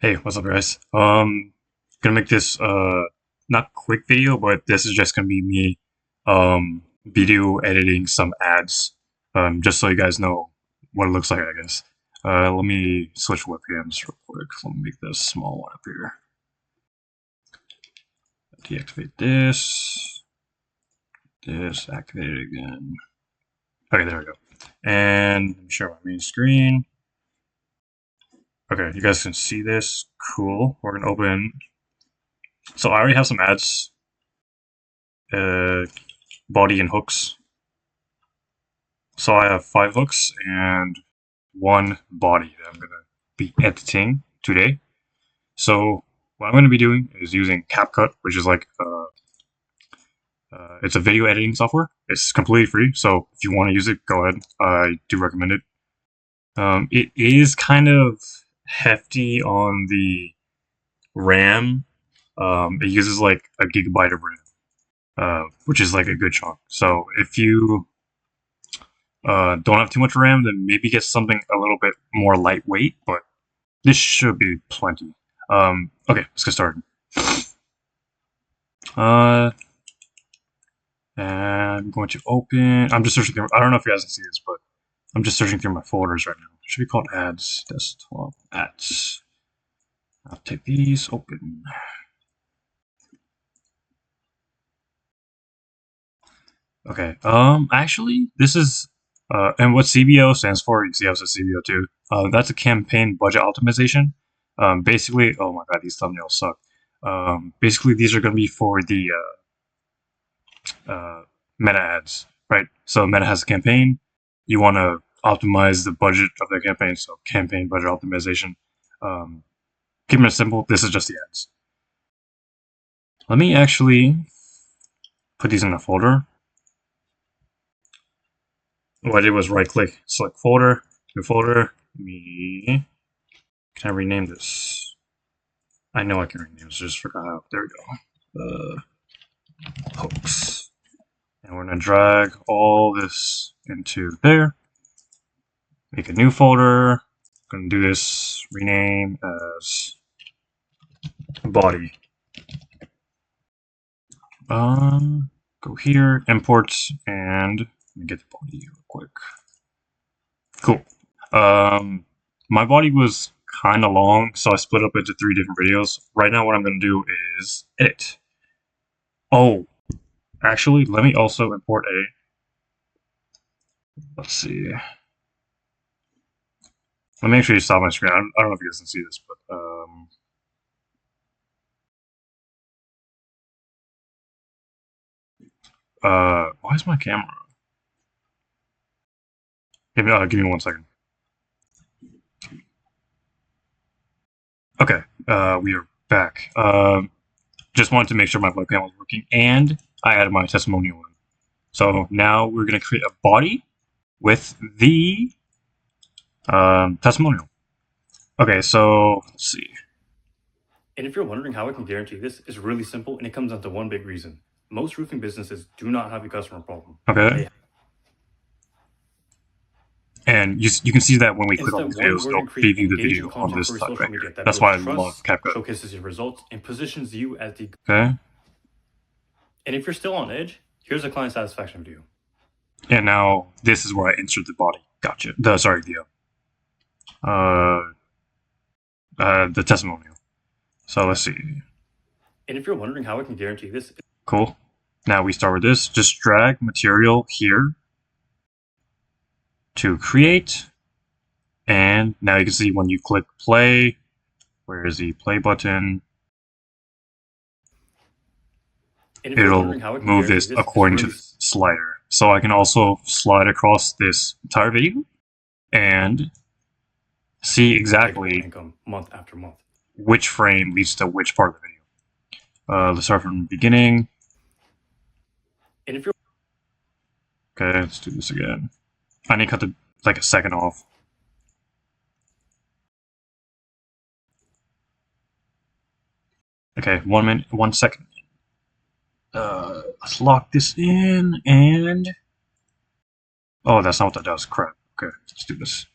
Hey, what's up, guys? Gonna make this not quick video, but this is just gonna be me video editing some ads, just so you guys know what it looks like, I guess. Let me switch webcams real quick. Let me make this small one up here. Deactivate this, activate it again. Okay, there we go. And share my main screen. Okay, you guys can see this. Cool. We're gonna open. So I already have some ads. Body and hooks. So I have 5 hooks and 1 body that I'm going to be editing today. So what I'm going to be doing is using CapCut, which is like it's a video editing software. It's completely free, so if you want to use it, go ahead. I do recommend it. It is kind of hefty on the RAM. It uses like a gigabyte of RAM, which is like a good chunk. So if you don't have too much RAM, then maybe get something a little bit more lightweight, but this should be plenty. Okay, let's get started. And I'm going to open. I'm just searching through. I don't know if you guys can see this, but I'm just searching through my folders right now. It should be called ads, desktop, ads. I'll take these, open. Okay, actually, this is, and what CBO stands for, you see how it says CBO too. That's a campaign budget optimization. Basically, oh my god, these thumbnails suck. Basically, these are going to be for the Meta ads, right? So Meta has a campaign. You want to optimize the budget of the campaign, so campaign budget optimization. Keeping it simple, this is just the ads. Let me actually put these in a folder. What I did was right click, select folder, new folder. Can I rename this? I know I can rename this, just forgot how. There we go. Hooks. And we're going to drag all this into there. Make a new folder. I'm going to do this, rename as body. Go here, imports, and let me get the body real quick. Cool. My body was kind of long, so I split up into 3 different videos. Right now, what I'm going to do is edit. Oh, actually, let me also import a. Let's see. Let me actually stop my screen. I don't know if you guys can see this, but why is my camera? Give me 1 second. Okay, we are back. Just wanted to make sure my webcam was working, and I added my testimonial in. So now we're going to create a body with the testimonial. Okay, so let's see. And if you're wondering how I can guarantee this, it's really simple, and it comes down to one big reason. Most roofing businesses do not have a customer problem. Okay. And you can see that when we It's click on that these one videos, word they'll and create preview the engaging video on content this for your side social right media here. that That's why I builds love trust, CapCut. showcases your results, and positions you as the. Okay. And if you're still on edge, here's a client satisfaction view. And now this is where I insert the body. Gotcha. The testimonial. So let's see. And if you're wondering how I can guarantee this, cool. Now we start with this. Just drag material here to create. And now you can see when you click play, where is the play button? It'll move this according to the slider. So I can also slide across this entire video and see exactly income month after month. Which frame leads to which part of the video. Let's start from the beginning. And if you're okay, let's do this again. I need to cut the like a second off. Okay, 1 minute, 1 second. Let's lock this in and. Oh, that's not what that does. Crap. Okay, let's do this.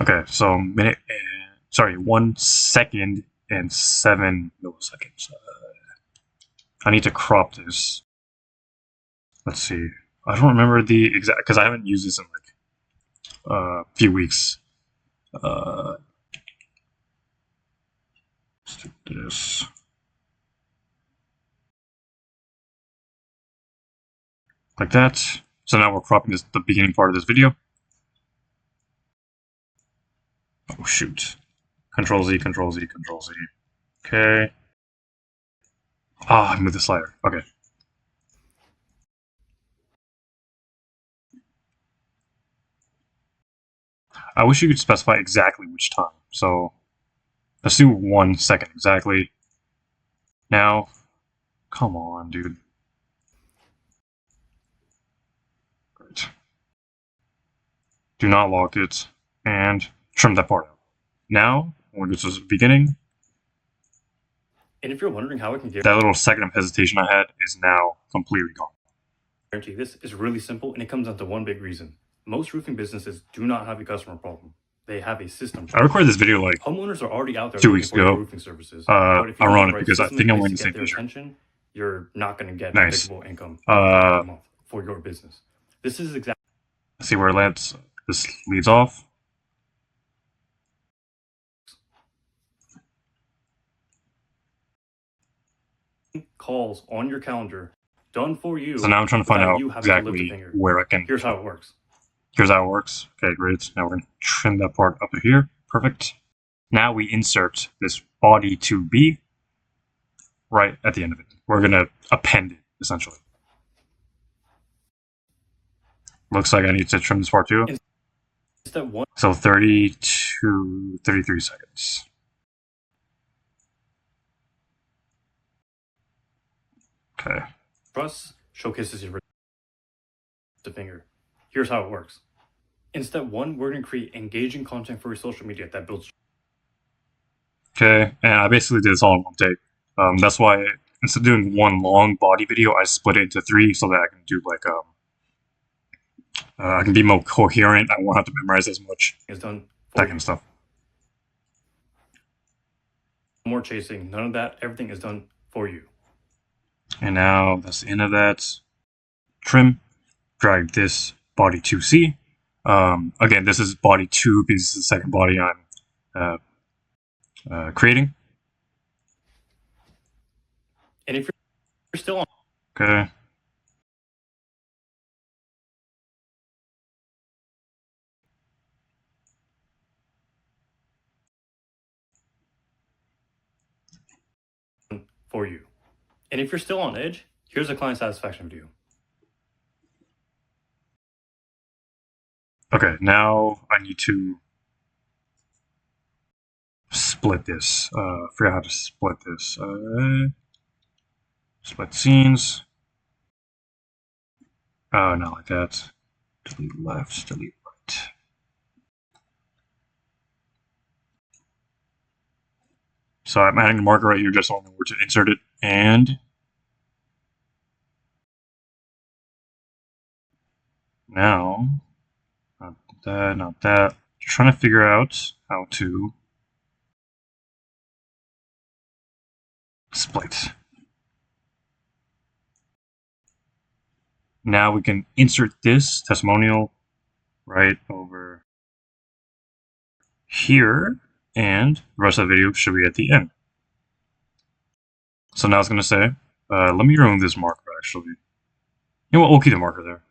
Okay, so 1 second and 7 milliseconds. I need to crop this. Let's see. I don't remember the exact because I haven't used this in like a few weeks. Let's do this. Like that. So now we're cropping the beginning part of this video. Oh shoot. Control Z, Control Z, Control Z. Okay. I moved the slider. Okay. I wish you could specify exactly which time. So let's do 1 second exactly. Now, come on, dude. Great. Do not lock it and trim that part out. Now, when we go to the beginning, And if you're wondering how I can that little second of hesitation I had is now completely gone. guarantee you this is really simple, and it comes down to one big reason. Most roofing businesses do not have a customer problem. They have a system I problem. recorded this video like Homeowners are already out there 2 looking weeks for your ago. roofing services. But if you I don't run have it the right because I system think in I'm place wearing to the get same their t-shirt. attention, you're not going to get Nice. predictable income Uh, every month for your business. This is exactly Let's see where it lands. This leads off. calls on your calendar done for you. So now I'm trying to find without out you having to lift a exactly finger. where I can. Here's how it works. Here's how it works. Okay, great. Now we're going to trim that part up to here. Perfect. Now we insert this body 2B right at the end of it. We're going to append it, essentially. Looks like I need to trim this part too. Step one. So 32, 33 seconds. Okay. Trust showcases your the finger. Here's how it works. In step one, we're going to create engaging content for your social media that builds. Okay, and I basically did this all in one take. That's why instead of doing one long body video, I split it into 3 so that I can do like I can be more coherent. I won't have to memorize as much. Is done. That kind of stuff. No more chasing. None of that. Everything is done for you. And now that's the end of that. Trim. Drag this body 2C. Again, this is body 2 because it's the second body I'm creating. And if you're still on. Okay. For you. And if you're still on edge, here's a client satisfaction video. Okay, now I need to split this. Forgot how to split this. Split scenes. Not like that. Delete left, delete right. So I'm adding a marker right here just so I know where to insert it. And now, not that. Just trying to figure out how to split. Now we can insert this testimonial right over here, and the rest of the video should be at the end. So now it's going to say, let me remove this marker actually. You know what, we'll keep the marker there.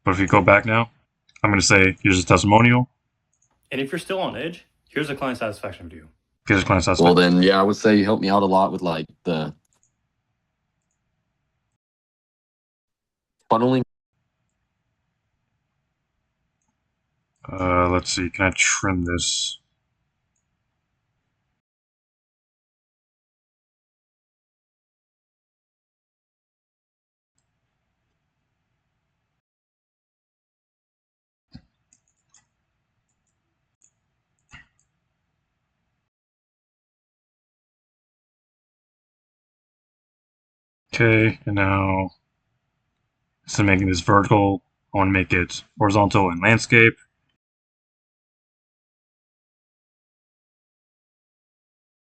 But if you go back now, I'm going to say, here's a testimonial. And if you're still on edge, here's a client satisfaction video. Here's a client satisfaction. Well, then, yeah, I would say you helped me out a lot with like the funneling. Let's see, can I trim this? Okay, and now instead of making this vertical, I want to make it horizontal and landscape.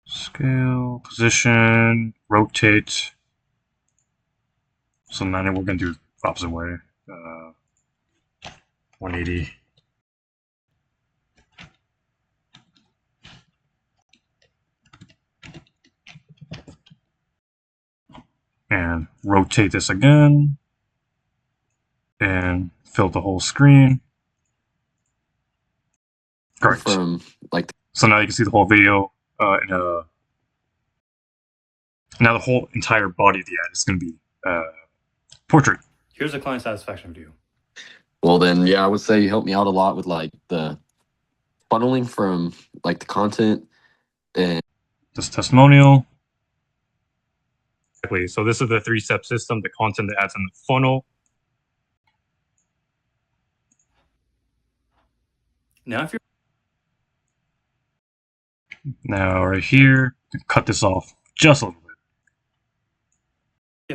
Scale, position, rotate. So now we're going to do opposite way. 180. And rotate this again. And fill the whole screen. Correct. From like So now you can see the whole video in a. Now the whole entire body of the ad is going to be portrait. Here's a client satisfaction view. well then yeah, I would say you helped me out a lot with like the funneling from like the content and This testimonial. Exactly. So this is the 3-step system, the content that adds in the funnel. Now, if you're Now right here, cut this off just a little bit.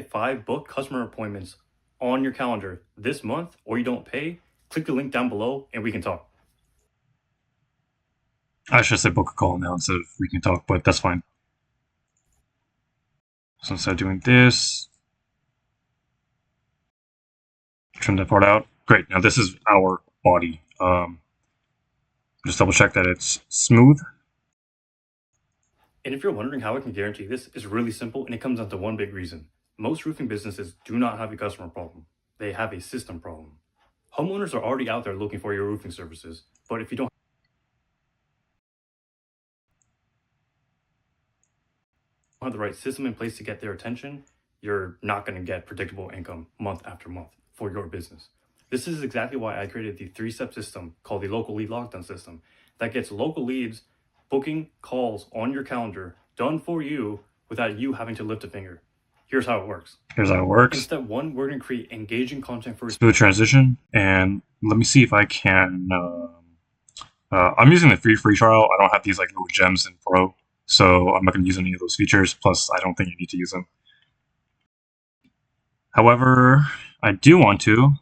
get 5 booked customer appointments on your calendar this month, or you don't pay, click the link down below and we can talk. I should say book a call now instead of we can talk, but that's fine. So instead of doing this, trim that part out. Great. Now this is our body. Just double check that it's smooth. And if you're wondering how I can guarantee this, it's really simple, and it comes down to one big reason. Most roofing businesses do not have a customer problem. They have a system problem. Homeowners are already out there looking for your roofing services, but if you don't have the right system in place to get their attention, you're not going to get predictable income month after month for your business. This is exactly why I created the 3-step system called the local lead lockdown system that gets local leads, booking calls on your calendar done for you without you having to lift a finger. Here's how it works. Here's how it works. In step 1, we're going to create engaging content for Smooth transition, and let me see if I can. I'm using the free trial. I don't have these like little gems in Pro, so I'm not going to use any of those features. Plus, I don't think you need to use them. However, I do want to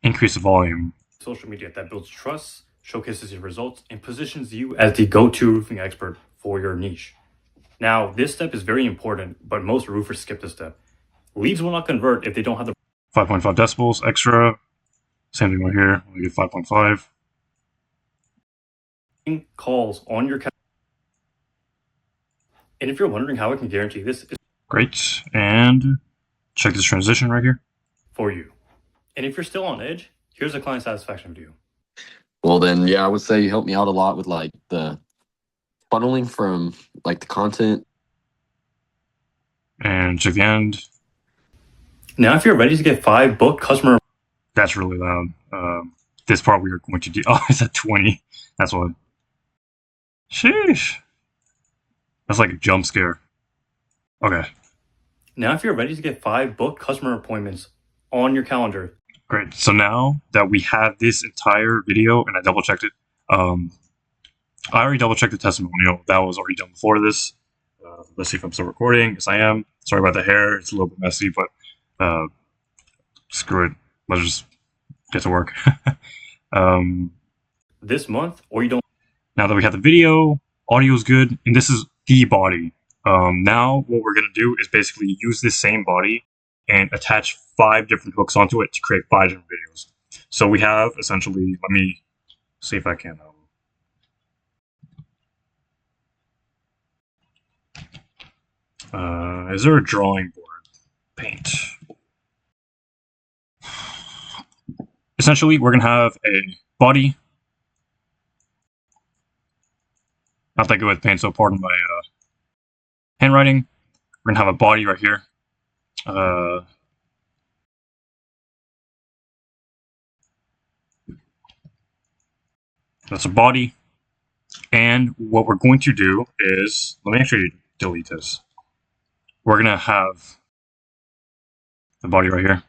increase the volume. social media that builds trust, showcases your results, and positions you as the go-to roofing expert for your niche. Now, this step is very important, but most roofers skip this step. Leads will not convert if they don't have the 5.5 decibels extra. Same thing right here. We get 5.5. calls on your calendar. And if you're wondering how I can guarantee this, is Great. And check this transition right here. for you. And if you're still on edge, here's a client satisfaction view. well then yeah, I would say you helped me out a lot with like the funneling from like the content And check the end. Now, if you're ready to get 5 booked customer That's really loud. This part we are going to do. Oh, it's at 20. That's what. Sheesh. That's like a jump scare. Okay. Now, if you're ready to get 5 booked customer appointments on your calendar, Great. So now that we have this entire video, and I double checked it, I already double checked the testimonial. That was already done before this. Let's see if I'm still recording. Yes, I am. Sorry about the hair. It's a little bit messy, but screw it. Let's just get to work. this month, or you don't Now that we have the video, audio is good, and this is the body. Now what we're going to do is basically use this same body and attach 5 different hooks onto it to create 5 different videos. So we have essentially, let me see if I can. Is there a drawing board? Paint. Essentially, we're going to have a body. Not that good with paint, so pardon my handwriting. We're going to have a body right here. That's a body. And what we're going to do is, let me actually delete this. We're going to have the body right here.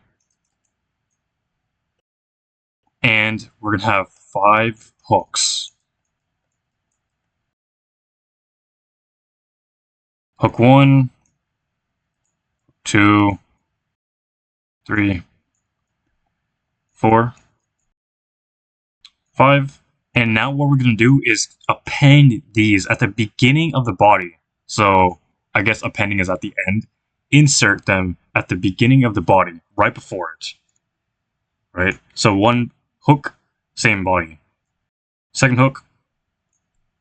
And we're going to have 5 hooks. Hook 1, 2, 3, 4, 5. And now what we're going to do is append these at the beginning of the body. So I guess appending is at the end. Insert them at the beginning of the body, right before it. Right? So one hook, same body. Second hook,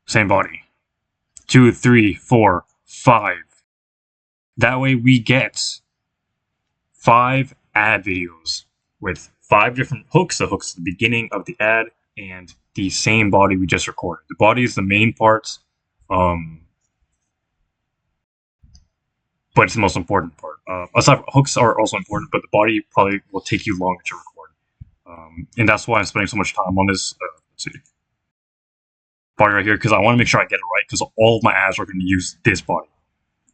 same body. 2, 3, 4, 5. That way we get 5 ad videos with 5 different hooks. The hook's at the beginning of the ad and the same body we just recorded. The body is the main part, but it's the most important part. Aside from hooks are also important, but the body probably will take you longer to record. And that's why I'm spending so much time on this. Let's see. Body right here, because I want to make sure I get it right, because all of my ads are going to use this body.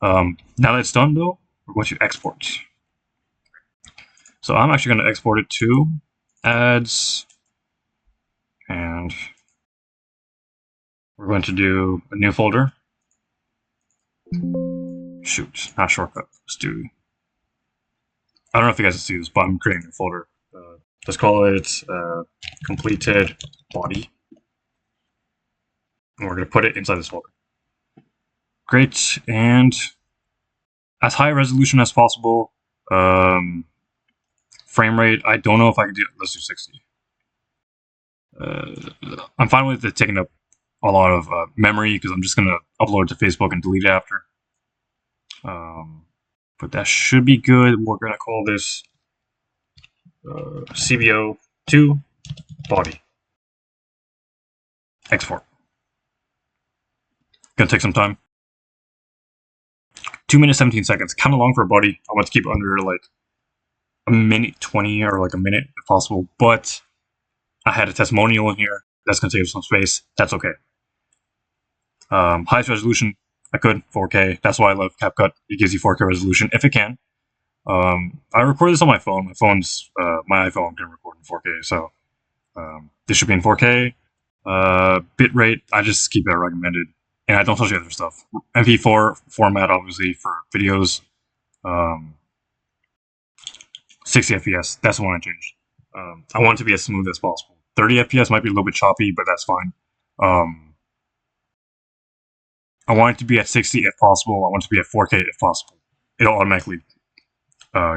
Now that it's done, though, we're going to export. So I'm actually going to export it to ads, and we're going to do a new folder. Shoot, not shortcut. Let's do. I don't know if you guys can see this, but I'm creating a folder. Let's call it completed body. And we're going to put it inside this folder. Great, and as high resolution as possible. Frame rate, I don't know if I can do it. Let's do 60. I'm fine with it taking up a lot of memory because I'm just going to upload it to Facebook and delete it after. But that should be good. We're going to call this CBO2 body. Export. Gonna take some time. 2 minutes 17 seconds. Kind of long for a body. I want to keep it under like a minute 20 or like a minute if possible. But I had a testimonial in here. That's gonna take some space. That's okay. Highest resolution I could 4K. That's why I love CapCut. It gives you 4K resolution if it can. I recorded this on my phone. My iPhone can record in 4K, so this should be in 4K. Bitrate, I just keep it recommended, and I don't touch the other stuff. MP4 format, obviously, for videos. 60 FPS, that's the one I changed. I want it to be as smooth as possible. 30 FPS might be a little bit choppy, but that's fine. I want it to be at 60 if possible. I want it to be at 4K if possible. It'll automatically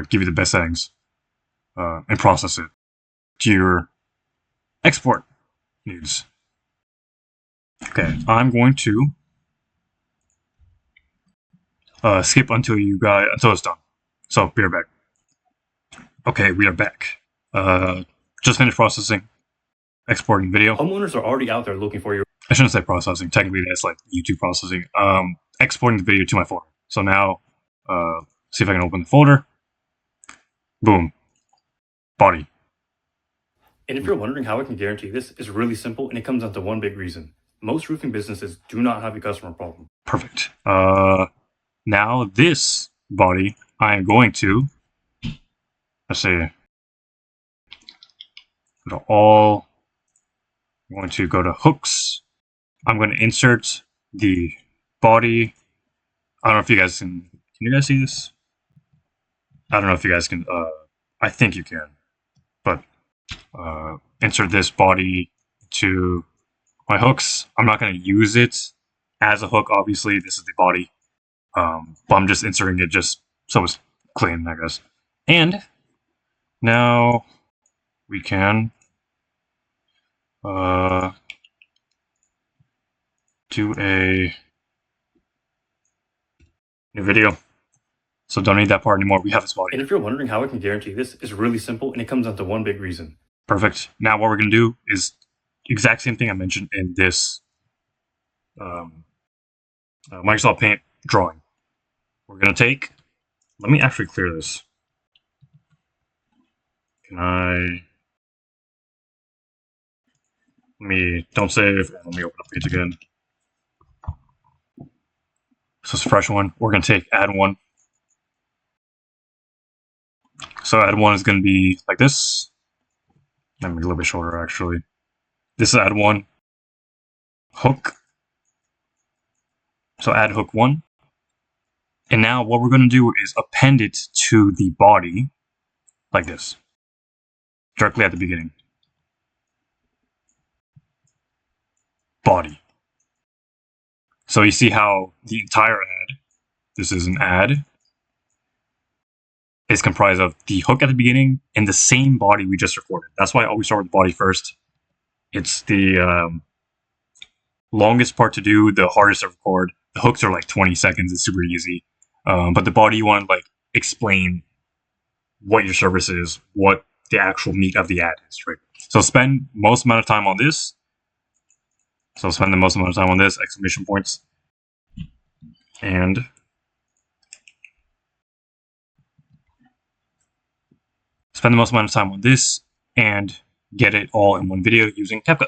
give you the best settings and process it to your export needs. Okay, I'm going to skip until it's done. So be right back. Okay, we are back. Just finished processing, exporting video. Homeowners are already out there looking for your. I shouldn't say processing. Technically, that's like YouTube processing. Exporting the video to my folder. So now, see if I can open the folder. Boom. Body. And if you're wondering how I can guarantee this, it's really simple, and it comes down to one big reason. Most roofing businesses do not have a customer problem. Perfect. Now this body, I am going to, let's see, I'm going to go to hooks. I'm going to insert the body. I don't know if you guys can you guys see this? I don't know if you guys can, I think you can, but insert this body to my hooks. I'm not going to use it as a hook, obviously. This is the body. But I'm just inserting it just so it's clean, I guess. And now we can do a new video. So don't need that part anymore. We have this body. And if you're wondering how I can guarantee this, it's really simple, and it comes down to one big reason. Perfect. Now what we're going to do is exact same thing I mentioned in this Microsoft Paint drawing. We're going to take, let me actually clear this. Don't save, and let me open up Paint again. So it's a fresh one. We're going to take add one. So add one is going to be like this. Maybe a little bit shorter, actually. This is add one. Hook. So add hook one. And now what we're going to do is append it to the body like this. directly at the beginning. Body. So you see how the entire ad, this is an ad, is comprised of the hook at the beginning and the same body we just recorded. That's why I always start with the body first. It's the longest part to do, the hardest to record. The hooks are like 20 seconds. It's super easy. But the body, you want to like explain what your service is, what the actual meat of the ad is, right? So spend most amount of time on this. So spend the most amount of time on this, exclamation points. And spend the most amount of time on this and get it all in one video using CapCut.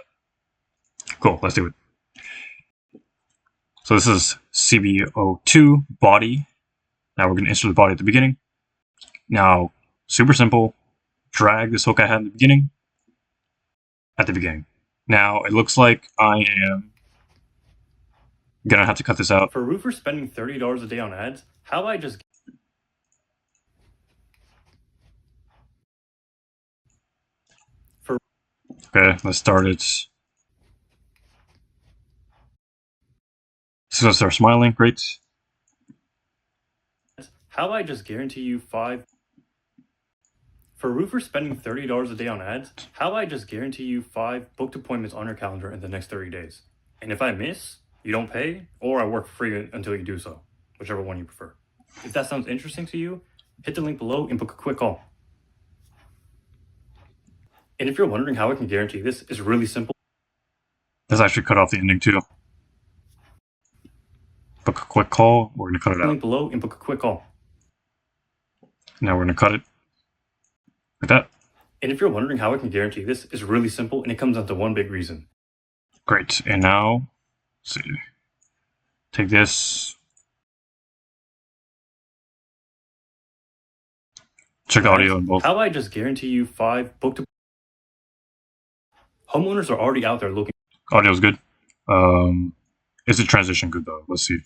Cool, let's do it. So this is CBO2 body. Now we're going to insert the body at the beginning. Now, super simple. Drag this hook I had in the beginning at the beginning. Now it looks like I am gonna have to cut this out. For roofers spending $30 a day on ads, how about I just Okay, let's start it. So start smiling, great. How about I just guarantee you 5? For roofers spending $30 a day on ads, how about I just guarantee you 5 booked appointments on your calendar in the next 30 days? And if I miss, you don't pay, or I work free until you do so, whichever one you prefer. If that sounds interesting to you, hit the link below and book a quick call. And if you're wondering how I can guarantee this, it's really simple. Let's actually cut off the ending too. Book a quick call, we're gonna cut it out. Link below and book a quick call. Now we're gonna cut it like that. And if you're wondering how I can guarantee this, it's really simple, and it comes down to one big reason. Great, and now, let's see. Take this. Check the audio on both. How about I just guarantee you 5 booked homeowners are already out there looking. Audio's good. Is the transition good though? Let's see.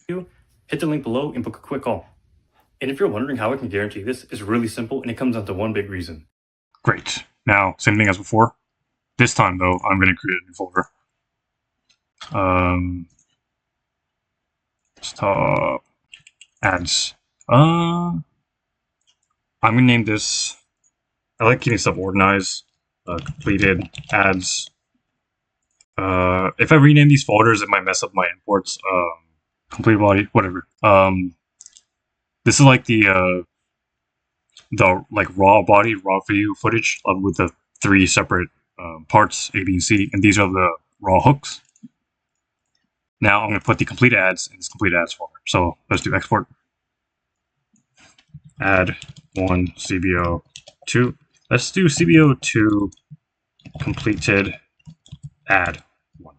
Hit the link below and book a quick call. And if you're wondering how I can guarantee this, it's really simple, and it comes down to one big reason. Great. Now, same thing as before. This time though, I'm gonna create a new folder. Stop ads. I'm gonna name this. I like keeping stuff organized. Completed ads. If I rename these folders, it might mess up my imports. Complete body, whatever. This is like the like raw body, raw video footage with the 3 separate parts, A, B, and C, and these are the raw hooks. Now I'm going to put the complete ads in this complete ads folder. So let's do export. Add 1 CBO2. Let's do CBO2 completed ad 1.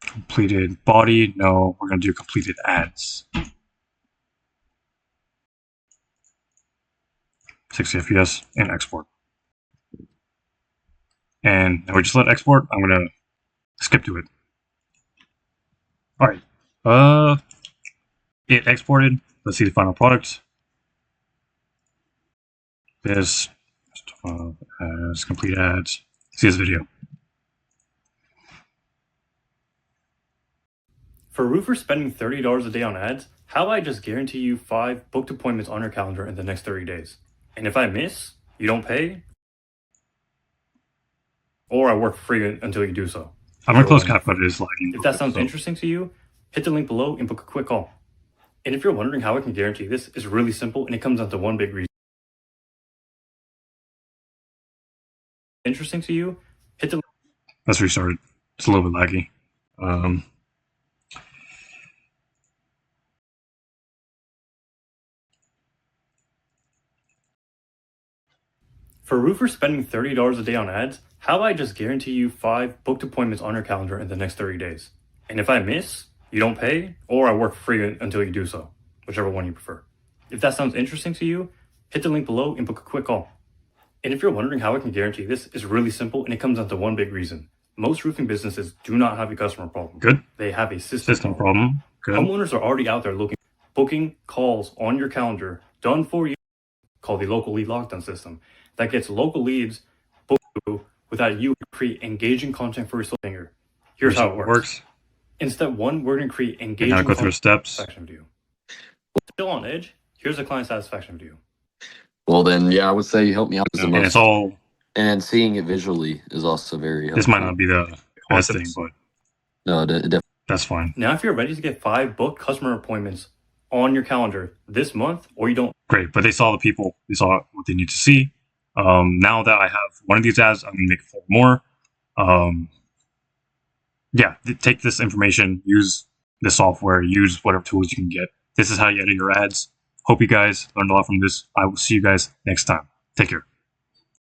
Completed body. No, we're going to do completed ads. 60 FPS and export. And now we just let export. I'm going to skip to it. All right. It exported. Let's see the final product. This as complete ads. See this video. For roofers spending $30 a day on ads, how about I just guarantee you 5 booked appointments on your calendar in the next 30 days? And if I miss, you don't pay, or I work free until you do so. I'm gonna close CapCut. It is lagging. If that sounds interesting to you, hit the link below and book a quick call. And if you're wondering how I can guarantee this, it's really simple, and it comes down to one big reason. Interesting to you, hit the. Let's restart it. It's a little bit laggy. For roofers spending $30 a day on ads, how about I just guarantee you 5 booked appointments on your calendar in the next 30 days? And if I miss, you don't pay, or I work free until you do so, whichever one you prefer. If that sounds interesting to you, hit the link below and book a quick call. And if you're wondering how I can guarantee this, it's really simple, and it comes down to one big reason. Most roofing businesses do not have a customer problem. Good. They have a system problem. Good. Homeowners are already out there looking, booking calls on your calendar, done for you. called the local lead lockdown system that gets local leads booked without you create engaging content for your social finger. Here's how it works. In step 1, we're going to create You're engaging gonna go through content steps. satisfaction video. Still on edge, here's a client satisfaction video. Well, then, yeah, I would say you helped me out as the And most. it's all. And seeing it visually is also very helpful. This might not be the best thing, but No, it definitely. that's fine. Now, if you're ready to get 5 booked customer appointments on your calendar this month, or you don't Great, but they saw the people. They saw what they need to see. Now that I have one of these ads, I'm gonna make 4 more. Take this information, use the software, use whatever tools you can get. This is how you edit your ads. Hope you guys learned a lot from this. I will see you guys next time. Take care.